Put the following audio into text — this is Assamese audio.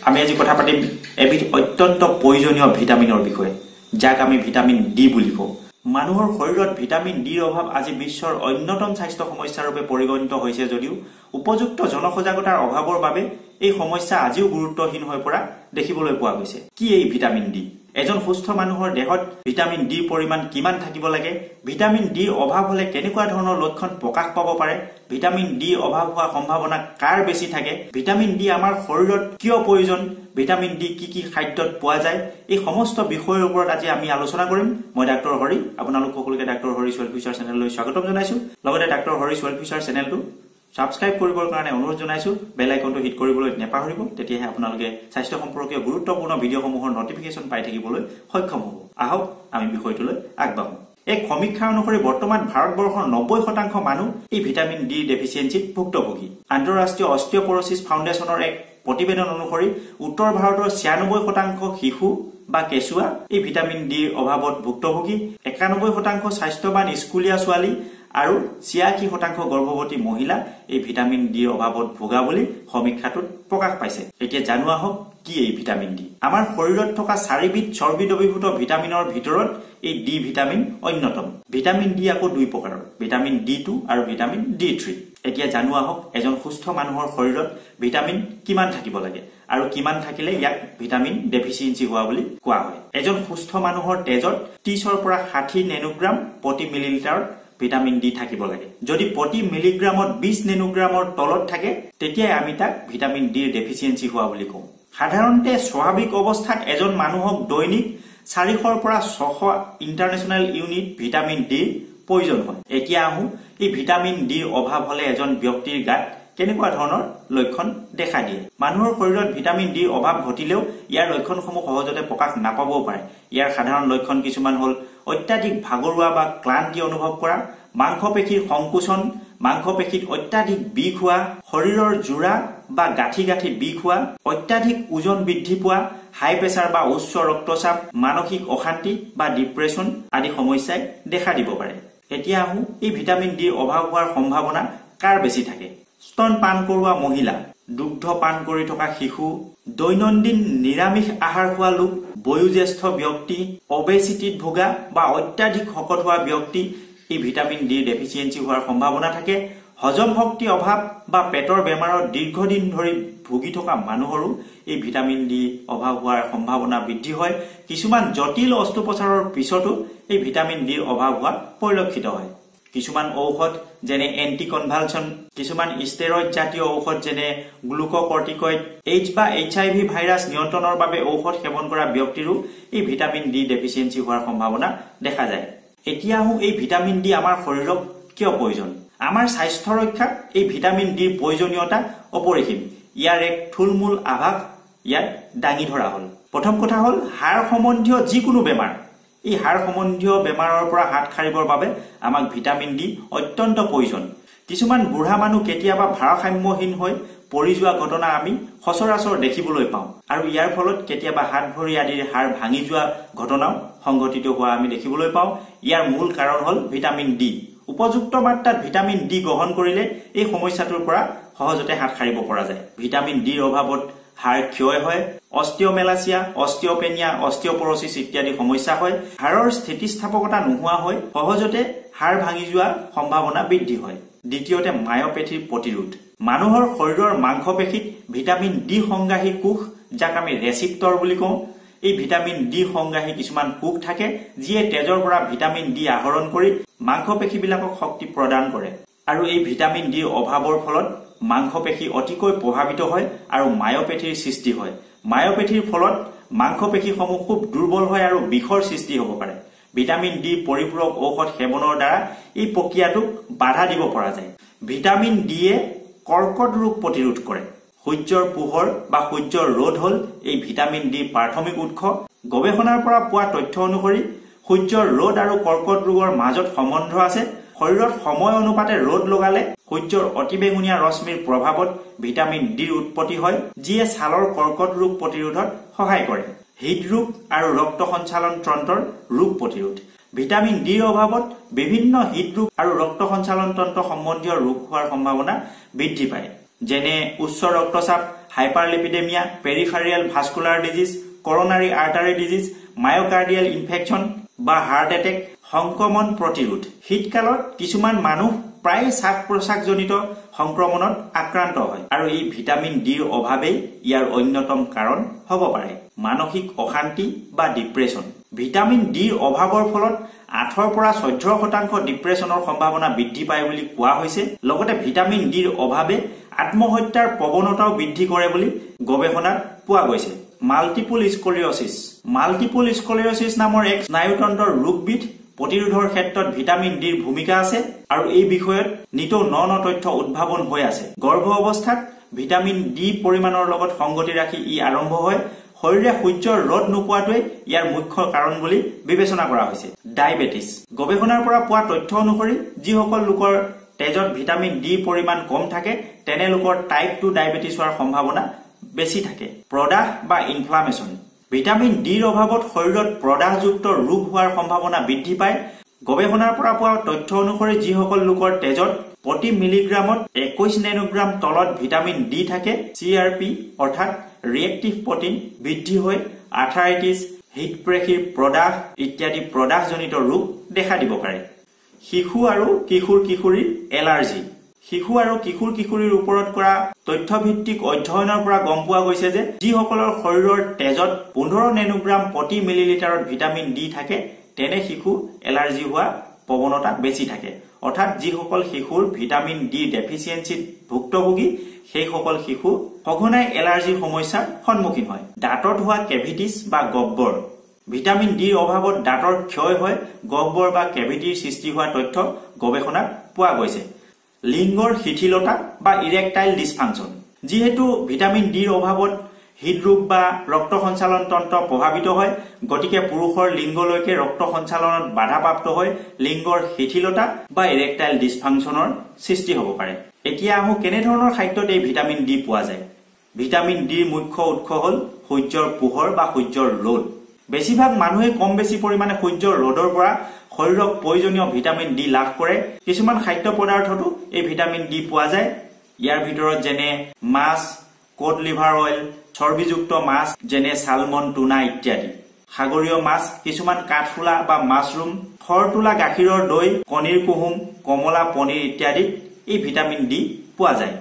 আমি আজি কথা পাতিম এবিধ অত্যন্ত প্ৰয়োজনীয় ভিটামিনৰ বিষয়ে যাক আমি ভিটামিন ডি বুলি কওঁ মানুহৰ শৰীৰত ভিটামিন ডিৰ অভাৱ আজি বিশ্বৰ অন্যতম স্বাস্থ্য সমস্যাৰ ৰূপে পৰিগণিত হৈছে যদিও উপযুক্ত জনসজাগতাৰ অভাৱৰ বাবে এই সমস্যা আজিও গুৰুত্বহীন হৈ পৰা দেখিবলৈ পোৱা গৈছে কি এই ভিটামিন ডি এজন সুস্থ মানুহৰ দেহত ভিটামিন ডি পৰিমাণ কিমান থাকিব লাগে ভিটামিন ডি অভাৱ হলে কেনেকুৱা ধৰণৰ লক্ষণ প্ৰকাশ পাব পাৰে ভিটামিন ডি অভাৱ হোৱাৰ সম্ভাৱনা কাৰ বেছি থাকে ভিটামিন ডি আমাৰ শৰীৰত কিয় প্ৰয়োজন ভিটামিন ডি কি খাদ্যত পোৱা যায় এই সমস্ত বিষয়ৰ ওপৰত আজি আমি আলোচনা কৰিম মই ডাক্তৰ হৰি আপোনালোক সকলোকে ডাক্তৰ হৰি ওয়েল ফিচাৰ চেনেললৈ স্বাগতম জনাইছো লগতে ডাক্তৰ হৰি ওয়েল ফিচাৰ চেনেলটো সাবস্ক্ৰাইব কৰিবৰ কাৰণে অনুৰোধ জনাইছো বেল আইকনটো হিট কৰিবলৈ নেপাহৰিব তেতিয়াহে আপোনালোকে স্বাস্থ্য সম্পৰ্কীয় গুৰুত্বপূৰ্ণ ভিডিঅ'সমূহৰ নটিফিকেশন পাই থাকিবলৈ সক্ষম হ'ব আহক আমি বিষয়টোলৈ আগবাঢ়ো এক সমীক্ষা অনুসৰি বৰ্তমান ভাৰতবৰ্ষৰ 90% মানুহ এই ভিটামিন ডি ডেফিচিয়েন্সিত ভুক্তভোগী আন্তঃৰাষ্ট্ৰীয় অস্টিওপৰোসিস ফাউণ্ডেশ্যনৰ এক প্ৰতিবেদন অনুসৰি উত্তৰ ভাৰতৰ 96% শিশু বা কেঁচুৱা এই ভিটামিন ডিৰ অভাৱত ভুক্তভোগী 91% স্বাস্থ্যৱান স্কুলীয়া ছোৱালী আৰু 86% গৰ্ভৱতী মহিলা এই ভিটামিন ডিৰ অভাৱত ভোগা বুলি সমীক্ষাটোত প্ৰকাশ পাইছে এতিয়া জানোৱা হওক কি এই ভিটামিন ডি আমাৰ শৰীৰত থকা 4বিধ চৰ্বিদ্ৰৱীভূত ভিটামিনৰ ভিতৰত এই ডি ভিটামিন অন্যতম ভিটামিন ডি আকৌ দুই প্ৰকাৰৰ ভিটামিন ডি2 আৰু ভিটামিন ডি3 এতিয়া জানোৱা হওক এজন সুস্থ মানুহৰ শৰীৰত ভিটামিন কিমান থাকিব লাগে আৰু কিমান থাকিলে ইয়াক ভিটামিন ডেফিচিয়েন্সি হোৱা বুলি কোৱা হয় এজন সুস্থ মানুহৰ তেজত 30 পৰা 60 নেনোগ্ৰাম প্ৰতি মিলিলিটাৰ ভিটামিন ডি থাকিব লাগে যদি প্ৰতি মিলিগ্ৰামত 20 নেনোগ্ৰামৰ তলত থাকে তেতিয়া আমি তাক ভিটামিন ডিৰ ডেফিচিয়েন্সি হোৱা বুলি কওঁ সাধাৰণতে স্বাভাৱিক অৱস্থাত এজন মানুহক দৈনিক 400 পৰা 600 ইন্টাৰনেশ্যনেল ইউনিট ভিটামিন ডি প্ৰয়োজন হয় এতিয়া আহো এই ভিটামিন ডিৰ অভাৱ হলে এজন ব্যক্তিৰ গাত কেনেকুৱা ধৰণৰ লক্ষণ দেখা দিয়ে মানুহৰ শৰীৰত ভিটামিন ডিৰ অভাৱ ঘটিলেও ইয়াৰ লক্ষণসমূহ সহজতে প্ৰকাশ নাপাবও পাৰে ইয়াৰ সাধাৰণ লক্ষণ কিছুমান হল অত্যাধিক ভাগৰুৱা বা ক্লান্তি অনুভৱ কৰা মাংসপেশীৰ সংকোচন মাংসপেশীত অত্যাধিক বিষ হোৱা শৰীৰৰ জোৰা বা গাঁঠি বিষ হোৱা অত্যাধিক ওজন বৃদ্ধি পোৱা হাই প্ৰেছাৰ বা উচ্চ ৰক্তচাপ মানসিক অশান্তি বা ডিপ্ৰেছন আদি সমস্যাই দেখা দিব পাৰে এতিয়া আহো এই ভিটামিন ডিৰ অভাৱ হোৱাৰ সম্ভাৱনা কাৰ বেছি থাকে স্তন পান কৰোৱা মহিলা দুগ্ধ পান কৰি থকা শিশু দৈনন্দিন নিৰামিষ আহাৰ খোৱা লোক বয়োজ্যেষ্ঠ ব্যক্তি অবেচিটিত ভোগা বা অত্যাধিক শকত হোৱা ব্যক্তি এই ভিটামিন ডি ডেফিচিয়েন্সি হোৱাৰ সম্ভাৱনা থাকে হজম শক্তি অভাৱ বা পেটৰ বেমাৰৰ দীৰ্ঘদিন ধৰি ভুগি থকা মানুহৰো এই ভিটামিন ডি অভাৱ হোৱাৰ সম্ভাৱনা বৃদ্ধি হয় কিছুমান জটিল অস্ত্ৰোপচাৰৰ পিছতো এই ভিটামিন ডিৰ অভাৱ হোৱা পৰিলক্ষিত হয় কিছুমান ঔষধ যেনে এন্টিকনভালচন কিছুমান ষ্টেৰইড জাতীয় ঔষধ যেনে গ্লুকোকৰ্টিকয়েড এইচ বা এইচআইভি ভাইৰাছ নিয়ন্ত্ৰণৰ বাবে ঔষধ সেৱন কৰা ব্যক্তিৰো এই ভিটামিন ডি ডেফিচিয়েন্সি হোৱাৰ সম্ভাৱনা দেখা যায় এতিয়া এই ভিটামিন ডি আমাৰ শৰীৰক কিয় প্ৰয়োজন আমাৰ স্বাস্থ্য ৰক্ষাত এই ভিটামিন ডিৰ প্ৰয়োজনীয়তা অপৰিসীম ইয়াৰ এক থুলমূল আভাস ইয়াত দাঙি ধৰা হল প্ৰথম কথা হল হাড় সম্বন্ধীয় যিকোনো বেমাৰ এই হাড় সম্বন্ধীয় বেমাৰৰ পৰা হাত খাৰিবৰ বাবে আমাক ভিটামিন ডি অত্যন্ত প্ৰয়োজন কিছুমান বুঢ়া মানুহ কেতিয়াবা ভাৰসাম্যহীন হৈ পৰি যোৱা ঘটনা আমি সচৰাচৰ দেখিবলৈ পাওঁ আৰু ইয়াৰ ফলত কেতিয়াবা হাত ভৰি আদিৰ হাড় ভাঙি যোৱা ঘটনাও সংঘটিত হোৱা আমি দেখিবলৈ পাওঁ ইয়াৰ মূল কাৰণ হল ভিটামিন ডি উপযুক্ত মাত্ৰাত ভিটামিন ডি গ্ৰহণ কৰিলে এই সমস্যাটোৰ পৰা সহজতে হাত খাৰিব পৰা যায় ভিটামিন ডিৰ অভাৱত হাড় ক্ষয় হয় অস্টিওমেলাচিয়া অস্টিওপেনিয়া অস্টিওপৰোসিস ইত্যাদি সমস্যা হয় হাড়ৰ স্থিতিস্থাপকতা নোহোৱা হয় সহজতে হাড় ভাঙি যোৱা সম্ভাৱনা বৃদ্ধি হয় দ্বিতীয়তে মায়োপেথিৰ প্ৰতিৰোধ মানুহৰ শৰীৰৰ মাংসপেশীত ভিটামিন ডি সংগাহী কোষ যাক আমি ৰেচিপ্টৰ বুলি কওঁ এই ভিটামিন ডি সংগাহী কিছুমান কোষ থাকে যিয়ে তেজৰ পৰা ভিটামিন ডি আহৰণ কৰি মাংসপেশীবিলাকক শক্তি প্ৰদান কৰে আৰু এই ভিটামিন ডিৰ অভাৱৰ ফলত মাংসপেশী অতিকৈ প্ৰভাৱিত হয় আৰু মায়োপেথিৰ সৃষ্টি হয় মায়োপেথিৰ ফলত মাংসপেশীসমূহ খুব দুৰ্বল হয় আৰু বিষৰ সৃষ্টি হ'ব পাৰে ভিটামিন ডি পৰিপূৰক ঔষধ সেৱনৰ দ্বাৰা এই প্ৰক্ৰিয়াটোক বাধা দিব পৰা যায় ভিটামিন ডিয়ে কৰ্কট ৰোগ প্ৰতিৰোধ কৰে সূৰ্যৰ পোহৰ বা সূৰ্যৰ ৰ'দ হল এই ভিটামিন ডিৰ প্ৰাথমিক উৎস গৱেষণাৰ পৰা পোৱা তথ্য অনুসৰি সূৰ্যৰ ৰ'দ আৰু কৰ্কট ৰোগৰ মাজত সম্বন্ধ আছে শৰীৰত সময় অনুপাতে ৰ'দ লগালে সূৰ্যৰ অতিবেঙুনীয়া ৰশ্মিৰ প্ৰভাৱত ভিটামিন ডিৰ উৎপত্তি হয় যিয়ে ছালৰ কৰ্কট ৰোগ প্ৰতিৰোধত সহায় কৰে হৃদৰোগ আৰু ৰক্ত সঞ্চালন তন্ত্ৰৰ ৰোগ প্ৰতিৰোধ ভিটামিন ডিৰ অভাৱত বিভিন্ন হৃদৰোগ আৰু ৰক্ত সঞ্চালন তন্ত্ৰ সম্বন্ধীয় ৰোগ হোৱাৰ সম্ভাৱনা বৃদ্ধি পায় যেনে উচ্চ ৰক্তচাপ hyperlipidemia, peripheral vascular disease, coronary artery disease, myocardial infection বা হাৰ্ট এটেক, সংক্ৰমণ প্ৰতিৰোধ। শীতকালত কিছুমান মানুহ প্ৰায় শ্বাস প্ৰশ্বাসজনিত সংক্ৰমণত আক্ৰান্ত হয় আৰু এই ভিটামিন ডিৰ অভাৱেই ইয়াৰ অন্যতম কাৰণ হ'ব পাৰে। মানসিক অশান্তি বা ডিপ্ৰেছন। ভিটামিন ডিৰ অভাৱৰ ফলত 8 পৰা 14% ডিপ্ৰেছনৰ সম্ভাৱনা বৃদ্ধি পায় বুলি কোৱা হৈছে। লগতে ভিটামিন ডিৰ অভাৱে আত্মহত্যাৰ প্ৰৱণতাও বৃদ্ধি কৰে বুলি গৱেষণাত পোৱা গৈছে। মাল্টিপল স্কলিঅচিছ। মাল্টিপল স্কলিঅচিছ নামৰ এক স্নায়ুতন্ত্ৰৰ ৰোগবিধ প্ৰতিৰোধৰ ক্ষেত্ৰত ভিটামিন ডিৰ ভূমিকা আছে আৰু এই বিষয়ত নিতৌ ন তথ্য উদ্ভাৱন হৈ আছে। গৰ্ভ অৱস্থাত ভিটামিন ডি পৰিমাণৰ লগত সংগতি ৰাখি ই আৰম্ভ হয়। শৰীৰে সূৰ্যৰ ৰ'দ নোপোৱাটোৱে ইয়াৰ মুখ্য কাৰণ বুলি বিবেচনা কৰা হৈছে। ডায়েবেটিছ। গৱেষণাৰ পৰা পোৱা তথ্য অনুসৰি যিসকল লোকৰ তেজত ভিটামিন ডি পৰিমাণ কম থাকে তেনে লোকৰ টাইপ 2 ডায়েবেটিছ হোৱাৰ সম্ভাৱনা বেছি থাকে। প্ৰদাহ বা ইনফ্লামেশ্যন। ভিটামিন ডিৰ অভাৱত শৰীৰত প্ৰদাহযুক্ত ৰোগ হোৱাৰ সম্ভাৱনা বৃদ্ধি পায়। গৱেষণাৰ পৰা পোৱা তথ্য অনুসৰি যিসকল লোকৰ তেজত প্ৰতি মিলিগ্ৰামত 21 নেনোগ্ৰাম তলত ভিটামিন ডি থাকে, CRP অৰ্থাৎ ৰিয়েক্টিভ প্ৰটিন বৃদ্ধি হৈ আৰ্থ্ৰাইটিছ, হৃদপেশীৰ প্ৰদাহ ইত্যাদি প্ৰদাহজনিত ৰোগ দেখা দিব পাৰে। শিশু আৰু কিশোৰ-কিশোৰীৰ এলাৰ্জি। শিশু আৰু কিশোৰ-কিশোৰীৰ ওপৰত কৰা তথ্যভিত্তিক অধ্যয়নৰ পৰা গম পোৱা গৈছে যে যিসকলৰ শৰীৰৰ তেজত 15 নেনোগ্ৰাম প্ৰতি মিলিলিটাৰত ভিটামিন ডি থাকে তেনে শিশু এলাৰ্জি হোৱা প্ৰৱণতা বেছি থাকে। অৰ্থাৎ যিসকল শিশুৰ ভিটামিন ডি ডেফিচিয়েঞ্চিত ভুক্তভোগী সেইসকল শিশু সঘনাই এলাৰ্জিৰ সমস্যাৰ সন্মুখীন হয়। দাঁতত হোৱা কেভিটিছ বা গহ্বৰ। ভিটামিন ডিৰ অভাৱত দাঁতৰ ক্ষয় হয়, গহ্বৰ বা কেভিটিৰ সৃষ্টি হোৱা তথ্য গৱেষণাত পোৱা গৈছে। লিংগৰ শিথিলতা বা ইৰেক্টাইল ডিছফাংচন। যিহেতু ভিটামিন ডিৰ অভাৱত হৃদৰোগ বা ৰক্ত সঞ্চালন তন্ত্ৰ প্ৰভাৱিত হয়, গতিকে পুৰুষৰ লিংগলৈকে ৰক্ত সঞ্চালনত বাধাপ্ৰাপ্ত হৈ লিংগৰ শিথিলতা বা ইৰেক্টাইল ডিছফাংচনৰ সৃষ্টি হ'ব পাৰে। এতিয়া আহোঁ কেনেধৰণৰ খাদ্যত এই ভিটামিন ডি পোৱা যায়। ভিটামিন ডিৰ মুখ্য উৎস হ'ল সূৰ্যৰ পোহৰ বা সূৰ্যৰ ৰ'দ। বেছিভাগ মানুহে কম বেছি পৰিমাণে সূৰ্যৰ ৰ'দৰ পৰা শৰীৰক প্ৰয়োজনীয় ভিটামিন ডি লাভ কৰে। কিছুমান খাদ্য পদাৰ্থতো এই ভিটামিন ডি পোৱা যায়। ইয়াৰ ভিতৰত যেনে মাছ, কোড লিভাৰ অইল, চৰ্বিযুক্ত মাছ যেনে সালমন, টুনা ইত্যাদি, সাগৰীয় মাছ, কিছুমান কাঠফুলা বা মাছৰুম, খৰতোলা গাখীৰৰ দৈ, কণীৰ কুহুম, কমলা পনীৰ ইত্যাদিত এই ভিটামিন ডি পোৱা যায়।